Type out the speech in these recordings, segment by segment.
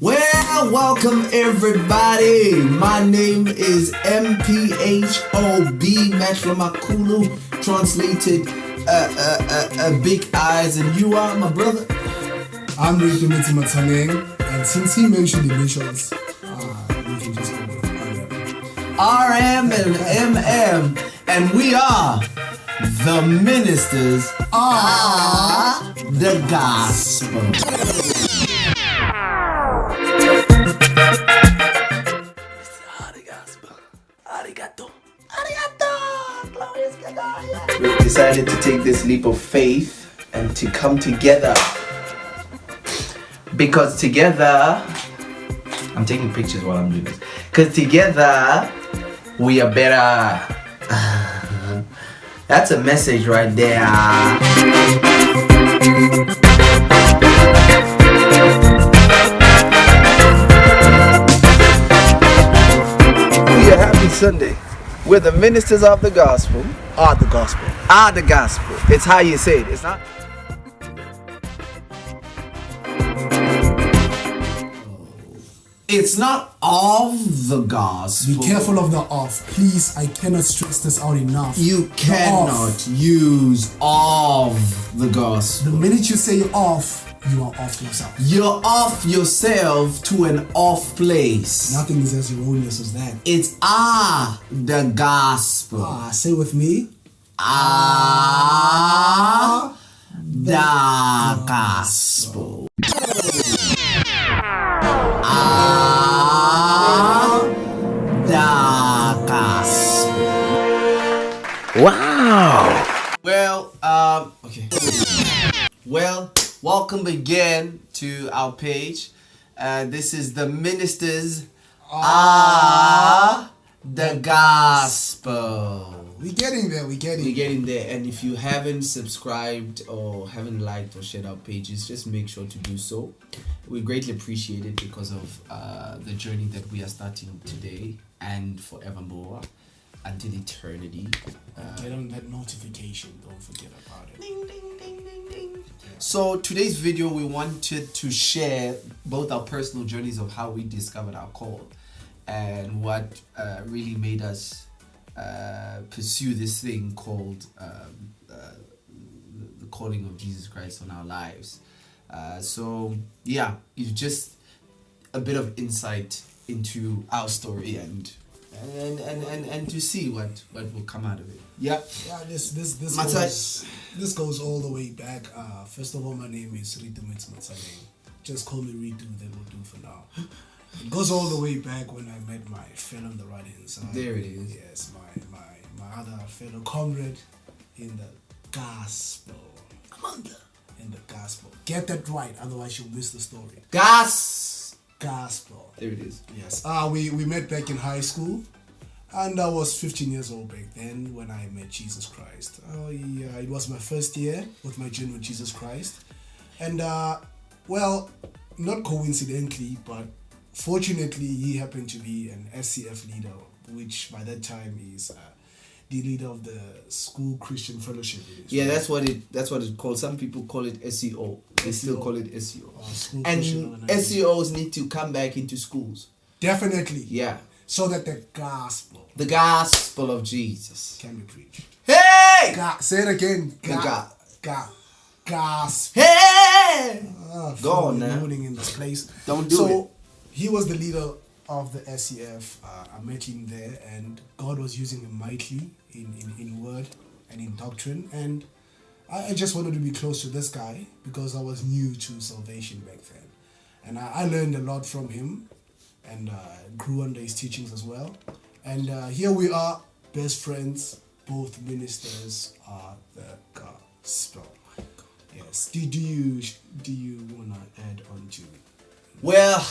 Well, welcome everybody. My name is MPHOB Metro Makulu, translated Big Eyes, and you are my brother. I'm Ricky Mitsumataneng, and since he mentioned the initials, we can just go with RM and MM, and we are the Ministers ODA Gospel. We've decided to take this leap of faith and to come together, because together, I'm taking pictures while I'm doing this, because together we are better. That's a message right there. Happy Sunday. We're the Ministers of the Gospel. the Gospel. The Gospel. It's how you say it. It's not. It's not of the gospel. Be careful of the off. Please, I cannot stress this out enough. You cannot use of the gospel. The minute you say you're off, you are off yourself. You're off yourself to an off place. Nothing is as erroneous as that. It's the gospel. Say with me. The gospel. The gospel. Wow. Well, okay. Well, welcome again to our page. This is the Ministers the Gospel. We're getting there. We're getting there. And if you haven't subscribed or haven't liked or shared our pages, just make sure to do so. We greatly appreciate it because of the journey that we are starting today and forevermore until eternity. Get on that notification. Don't forget about it. Ding, ding, ding, ding, ding. So today's video, we wanted to share both our personal journeys of how we discovered our call and what really made us pursue this thing called the calling of Jesus Christ on our lives. So yeah, it's just a bit of insight into our story and to see what will come out of it. Yeah. This goes all the way back. First of all, my name is Ritu Mitsumataneng. Just call me Ritu, that will do for now. It goes all the way back when I met my friend on the right hand side. There it is. Yes, my other fellow comrade in the gospel. In the gospel. Get that right, otherwise you'll miss the story. Gospel. There it is. Yes. We met back in high school, and I was 15 years old back then when I met Jesus Christ. It was my first year with my journey with Jesus Christ, and well, not coincidentally, but fortunately, he happened to be an SCF leader, which by that time is the leader of the school Christian fellowship. Yeah, right? That's what it's called. Some people call it SEO. They still call it SEO. And SEOs need to come back into schools. Definitely. Yeah. So that the gospel of Jesus can be preached. Hey! Say it again. Gospel. Hey! Go on now. In this place. Don't do it. He was the leader of the SCF. I met him there, and God was using him mightily in word and in doctrine. And I just wanted to be close to this guy because I was new to salvation back then. And I learned a lot from him and grew under his teachings as well. And here we are, best friends, both ministers of the gospel. Yes. Do you want to add on to it? Well,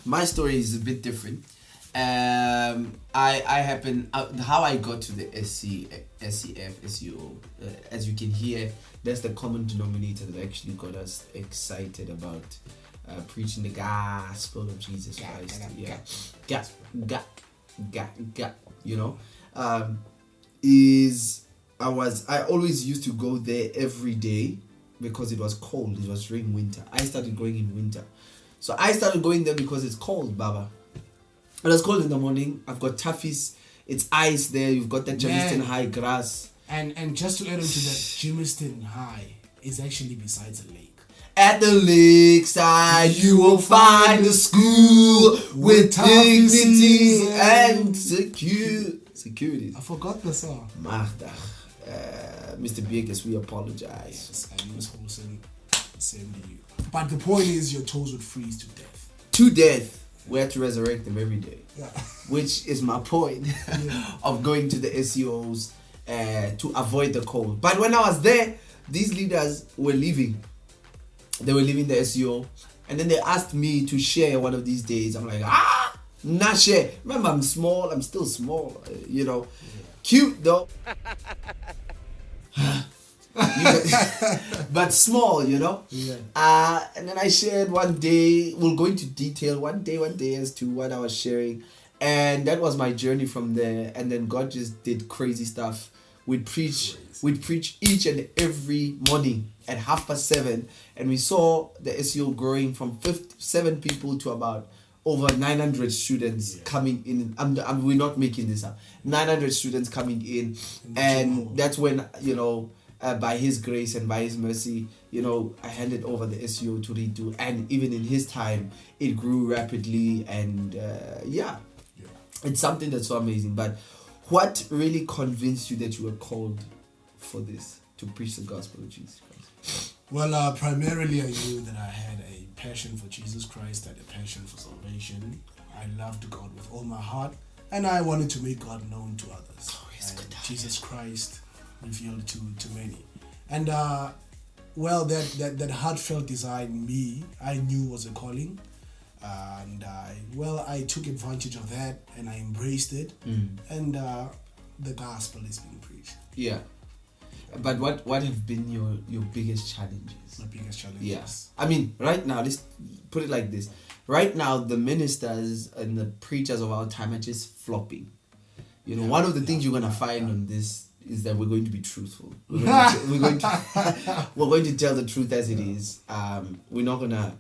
my story is a bit different. How I got to the SCF, SEO, as you can hear, that's the common denominator that actually got us excited about preaching the gospel of Jesus Christ. You know, is I always used to go there every day because it was cold. It was during winter. I started going in winter. So I started going there because it's cold, Baba. It was cold in the morning. I've got toughies. It's ice there. You've got that Jamestown High grass. And just to add on to that, Jamestown High is actually besides a lake. At the lakeside, you will find a school with dignity and security. I forgot the song. Magda. Mr. Biegus, we apologize. Yes, and Ms. Holson, same to you. But the point is, your toes would freeze to death. To death. We have to resurrect them every day. Yeah. Which is my point of going to the SEOs to avoid the cold. But when I was there, these leaders were leaving. They were leaving the SEO. And then they asked me to share one of these days. I'm like, not share. Remember, I'm small. I'm still small. Yeah. Cute, though. But small, Yeah. And then I shared one day. We'll go into detail one day as to what I was sharing. And that was my journey from there. And then God just did crazy stuff. We'd preach each and every morning at 7:30, and we saw the SEO growing from 7 people to about over 900 students coming in. We're not making this up. 900 students coming in, and that's when by His grace and by His mercy, I handed over the SEO to redo, and even in His time, it grew rapidly, and it's something that's so amazing. But what really convinced you that you were called for this, to preach the gospel of Jesus Christ? Well, primarily I knew that I had a passion for Jesus Christ, I had a passion for salvation. I loved God with all my heart, and I wanted to make God known to others. Jesus Christ revealed to many. And that heartfelt desire in me, I knew was a calling. And I took advantage of that, and I embraced it. And the gospel is being preached. Yeah. But what have been your biggest challenges? My biggest challenges? Yes. I mean, right now, let's put it like this. Right now, the ministers and the preachers of our time are just flopping. One of the things you're going to find on this is that we're going to be truthful. We're going to tell the truth as it is. We're not gonna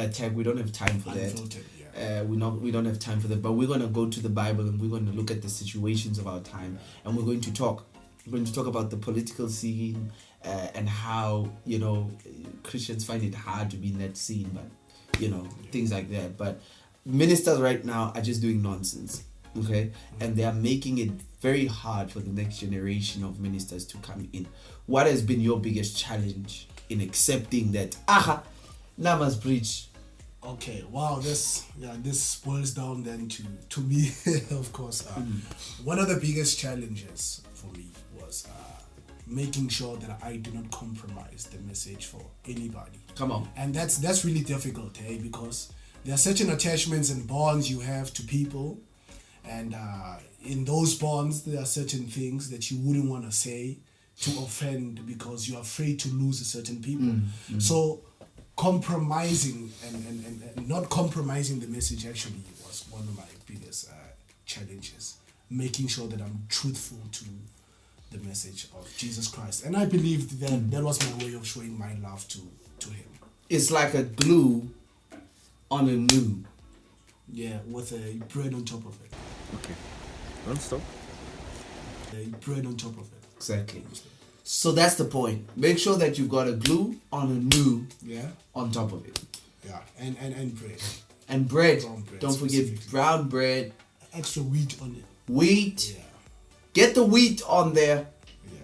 attack. We don't have time for that. We don't have time for that. But we're gonna go to the Bible, and we're going to look at the situations of our time, and we're going to talk. We're going to talk about the political scene and how Christians find it hard to be in that scene, but things like that. But ministers right now are just doing nonsense, okay, and they are making it very hard for the next generation of ministers to come in. What has been your biggest challenge in accepting that? Now must preach. Okay, wow, this boils down then to me, of course. One of the biggest challenges for me was making sure that I do not compromise the message for anybody. Come on. And that's really difficult, because there are certain attachments and bonds you have to people, and in those bonds there are certain things that you wouldn't want to say to offend because you're afraid to lose a certain people. So compromising and not compromising the message actually was one of my biggest challenges. Making sure that I'm truthful to the message of Jesus Christ. And I believed that was my way of showing my love to Him. It's like a glue on a new. Yeah, with a bread on top of it. Okay. Don't stop. A bread on top of it. Exactly. So that's the point. Make sure that you've got a glue on a new on top of it. Yeah, and bread. And bread. Brown bread. Don't forget brown bread. Extra wheat on it. Wheat. Yeah. Get the wheat on there. Yeah.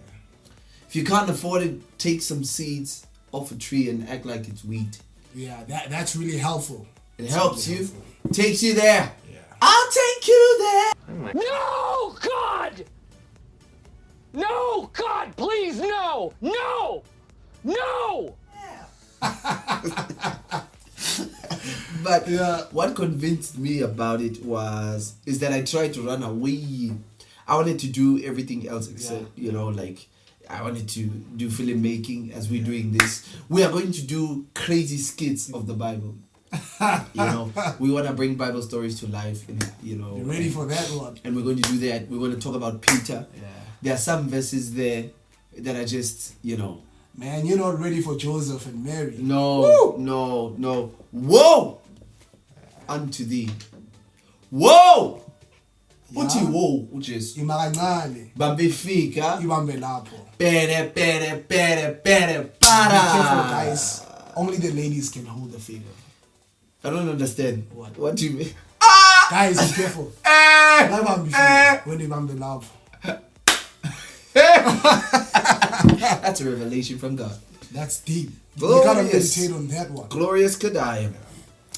If you can't afford it, take some seeds off a tree and act like it's wheat. Yeah, that's really helpful. It helps really you. helpful. Takes you there. Yeah. I'll take you there. No, God! No, God, please, no! No! No! But what convinced me about it is that I tried to run away. I wanted to do everything else except, I wanted to do filmmaking as we're doing this. We are going to do crazy skits of the Bible. We want to bring Bible stories to life. And, You're ready for that one. And we're going to do that. We're going to talk about Peter. Yeah. there are some verses there that are just, Man, you're not ready for Joseph and Mary. no. Woe unto thee. Woe! Uthi woe uJesu. Imakancane. Bambefika. Ibambe lapho. Pere Be careful, guys. Only the ladies can hold the finger. I don't understand. What do you mean? Guys, be careful. When they bambe lapho. That's a revelation from God. That's deep. Glorious. You gotta meditate on that one. Glorious Kadai.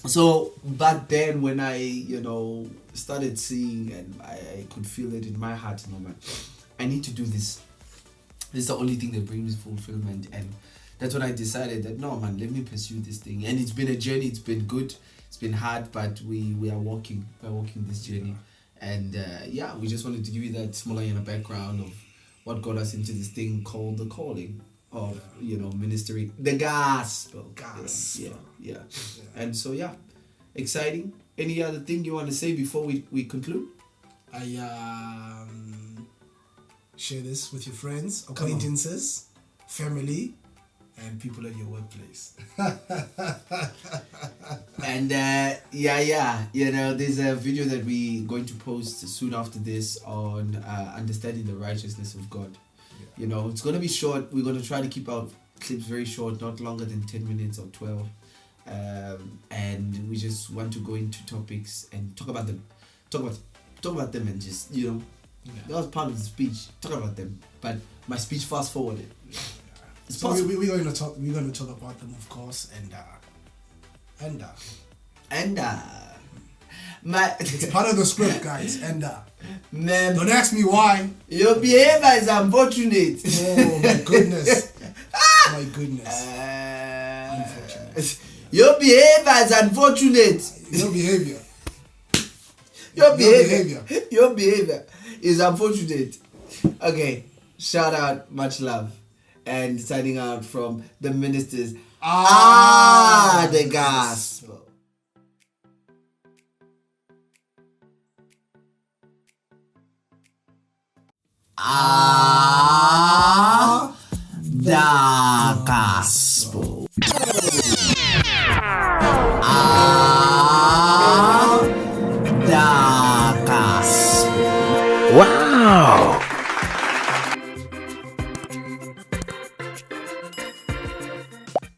So back then when I, started seeing and I could feel it in my heart, man, I need to do this. This is the only thing that brings fulfillment. And that's when I decided that, no, man, let me pursue this thing. And it's been a journey. It's been good. It's been hard, but we are walking. We're walking this journey. And we just wanted to give you that smaller background of what got us into this thing called the calling of, ministry, the gospel. Yeah. And so, exciting. Any other thing you want to say before we conclude? I share this with your friends, acquaintances, family, and people at your workplace. And there's a video that we're going to post soon after this on understanding the righteousness of God. It's going to be short. We're going to try to keep our clips very short, not longer than 10 minutes or 12. And we just want to go into topics and talk about them and just, that was part of the speech, talk about them. But my speech fast forwarded. So we're going to talk about them, of course, and it's part of the script, guys. Man, don't ask me why. Your behavior is unfortunate. Oh my goodness. My goodness. Unfortunate. Your behavior is unfortunate. Your behavior is unfortunate. Okay, shout out, much love, and signing out from the Ministers ODA Gospel. Ah.